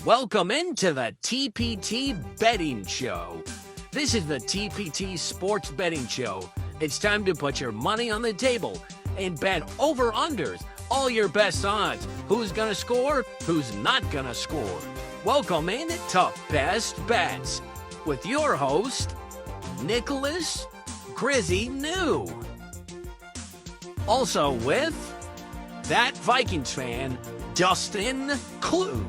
Welcome into the TPT Betting Show. This is the TPT Sports Betting Show. It's time to put your money on the table and bet over-unders, all your best odds, who's going to score, who's not going to score. Welcome in to Best Bets with your host, Nicolas Neu. Also with that Vikings fan, Dustin Klug.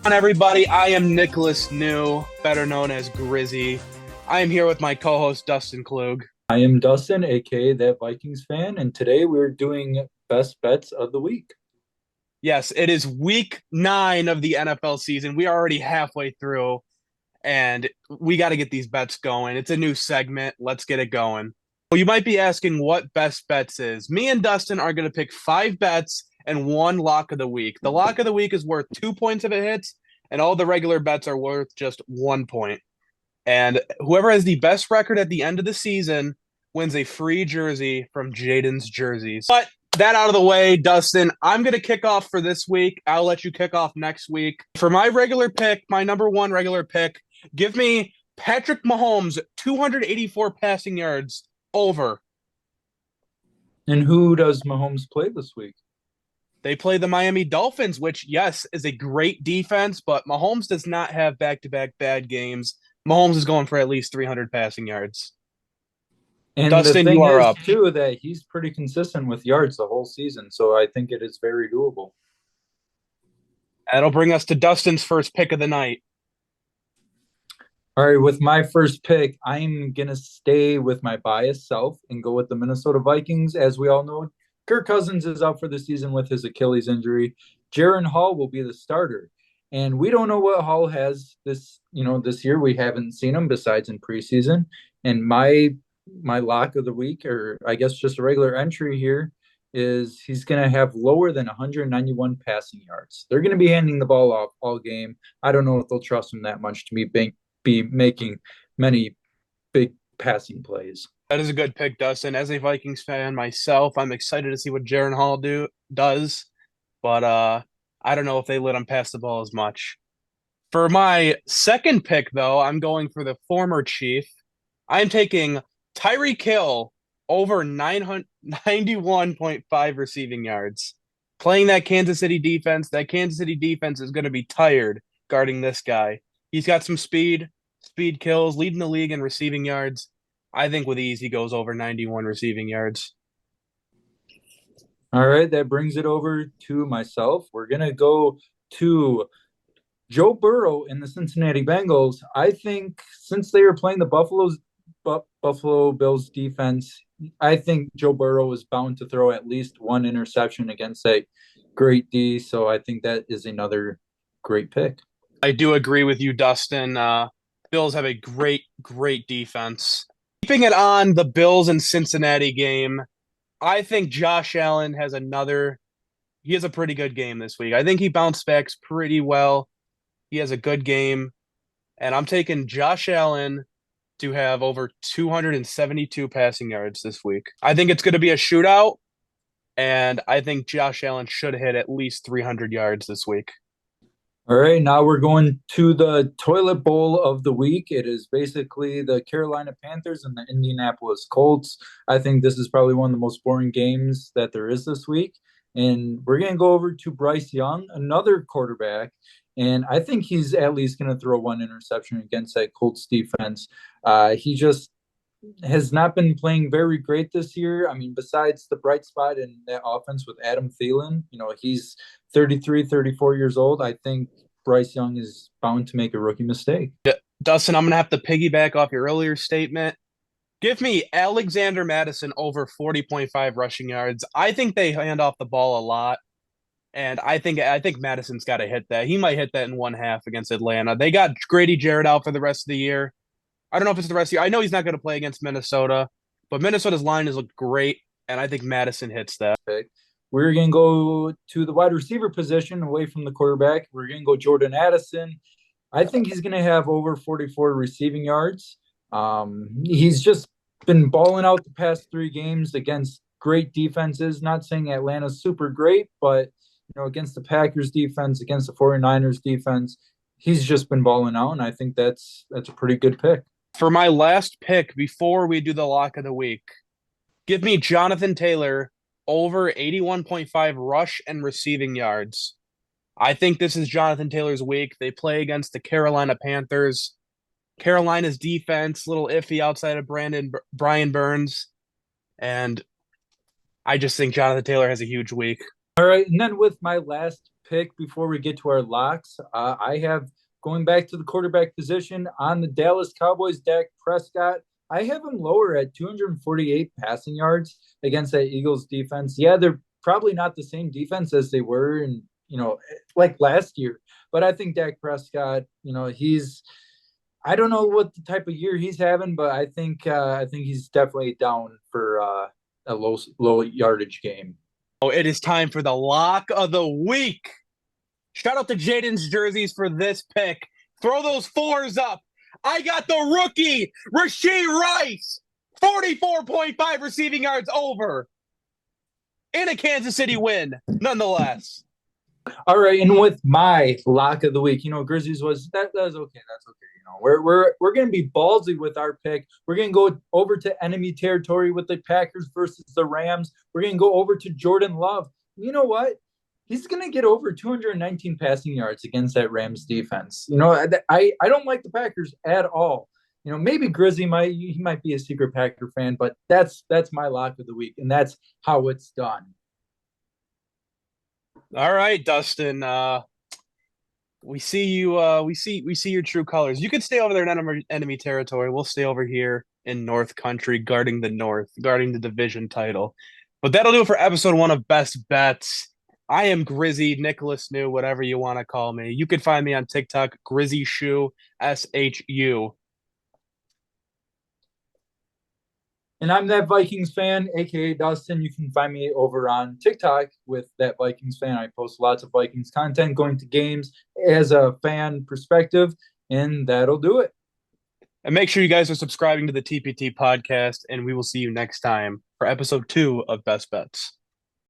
On everybody, I am Nicolas Neu, better known as Grizzy. I am here with my co-host Dustin Klug. I am Dustin, aka that Vikings fan, and today we're doing best bets of the week. Yes, it is week 9 of the NFL season. We are already halfway through, and we got to get these bets going. It's a new segment. Let's get it going. Well, you might be asking what best bets is. Me and Dustin are going to pick 5 bets and 1 lock of the week. The lock of the week is worth 2 points if it hits, and all the regular bets are worth just 1 point. And whoever has the best record at the end of the season wins a free jersey from Jaden's Jerseys. But that out of the way, Dustin, I'm going to kick off for this week. I'll let you kick off next week. For my regular pick, my number 1 regular pick, give me Patrick Mahomes, 284 passing yards over. And who does Mahomes play this week? They play the Miami Dolphins, which, yes, is a great defense, but Mahomes does not have back-to-back bad games. Mahomes is going for at least 300 passing yards. And Dustin, the thing you are is, up. too, that he's pretty consistent with yards the whole season, so I think it is very doable. That'll bring us to Dustin's first pick of the night. All right, with my first pick, I'm going to stay with my biased self and go with the Minnesota Vikings. As we all know, Kirk Cousins is out for the season with his Achilles injury. Jaren Hall will be the starter. And we don't know what Hall has this year. We haven't seen him besides in preseason. And my lock of the week, or I guess just a regular entry here, is he's going to have lower than 191 passing yards. They're going to be handing the ball off all game. I don't know if they'll trust him that much to be making many big passing plays. That is a good pick, Dustin. As a Vikings fan myself, I'm excited to see what Jaren Hall does, but I don't know if they let him pass the ball as much. For my second pick, though, I'm going for the former Chief. I'm taking Tyreek Hill over 91.5 receiving yards. Playing that Kansas City defense is going to be tired guarding this guy. He's got some speed kills, leading the league in receiving yards. I think with ease, he goes over 91 receiving yards. All right, that brings it over to myself. We're going to go to Joe Burrow in the Cincinnati Bengals. I think since they are playing the Buffalo Bills defense, I think Joe Burrow is bound to throw at least 1 interception against a great D, so I think that is another great pick. I do agree with you, Dustin. Bills have a great defense. Keeping it on the Bills and Cincinnati game, I think Josh Allen has a pretty good game this week. I think he bounced back pretty well. He has a good game. And I'm taking Josh Allen to have over 272 passing yards this week. I think it's going to be a shootout. And I think Josh Allen should hit at least 300 yards this week. All right, now we're going to the toilet bowl of the week. It is basically the Carolina Panthers and the Indianapolis Colts. I think this is probably one of the most boring games that there is this week. And we're going to go over to Bryce Young, another quarterback. And I think he's at least going to throw 1 interception against that Colts defense. He just has not been playing very great this year. I mean, besides the bright spot in that offense with Adam Thielen, he's 33, 34 years old. I think Bryce Young is bound to make a rookie mistake. Dustin, I'm going to have to piggyback off your earlier statement. Give me Alexander Madison over 40.5 rushing yards. I think they hand off the ball a lot. And I think Madison's got to hit that. He might hit that in 1/2 against Atlanta. They got Grady Jarrett out for the rest of the year. I don't know if it's the rest of the year. I know he's not going to play against Minnesota, but Minnesota's line has looked great, and I think Madison hits that. We're going to go to the wide receiver position away from the quarterback. We're going to go Jordan Addison. I think he's going to have over 44 receiving yards. He's just been balling out the past 3 games against great defenses. Not saying Atlanta's super great, but against the Packers defense, against the 49ers defense. He's just been balling out, and I think that's a pretty good pick. For my last pick, before we do the lock of the week, give me Jonathan Taylor over 81.5 rush and receiving yards. I think this is Jonathan Taylor's week. They play against the Carolina Panthers. Carolina's defense, a little iffy outside of Brian Burns. And I just think Jonathan Taylor has a huge week. All right. And then with my last pick before we get to our locks, I have going back to the quarterback position on the Dallas Cowboys, Dak Prescott. I have him lower at 248 passing yards against that Eagles defense. Yeah, they're probably not the same defense as they were in, like last year. But I think Dak Prescott, I don't know what the type of year he's having, but I think he's definitely down for a low yardage game. Oh, it is time for the lock of the week. Shout out to Jaden's jerseys for this pick. Throw those fours up. I got the rookie, Rashee Rice, 44.5 receiving yards over in a Kansas City win, nonetheless. All right, and with my lock of the week, Grizzlies was that was okay. That's okay. We're going to be ballsy with our pick. We're going to go over to enemy territory with the Packers versus the Rams. We're going to go over to Jordan Love. You know what? He's going to get over 219 passing yards against that Rams defense. I don't like the Packers at all. Maybe Grizzly might be a secret Packer fan, but that's my lock of the week, and that's how it's done. All right, Dustin. We see you. We see your true colors. You can stay over there in enemy territory. We'll stay over here in North Country, guarding the North, guarding the division title. But that'll do it for episode 1 of Best Bets. I am Grizzy, Nicolas Neu, whatever you want to call me. You can find me on TikTok, Grizzy Shu, SHU. And I'm That Vikings Fan, aka Dustin. You can find me over on TikTok with That Vikings Fan. I post lots of Vikings content, going to games as a fan perspective, and that'll do it. And make sure you guys are subscribing to the TPT podcast, and we will see you next time for episode 2 of Best Bets.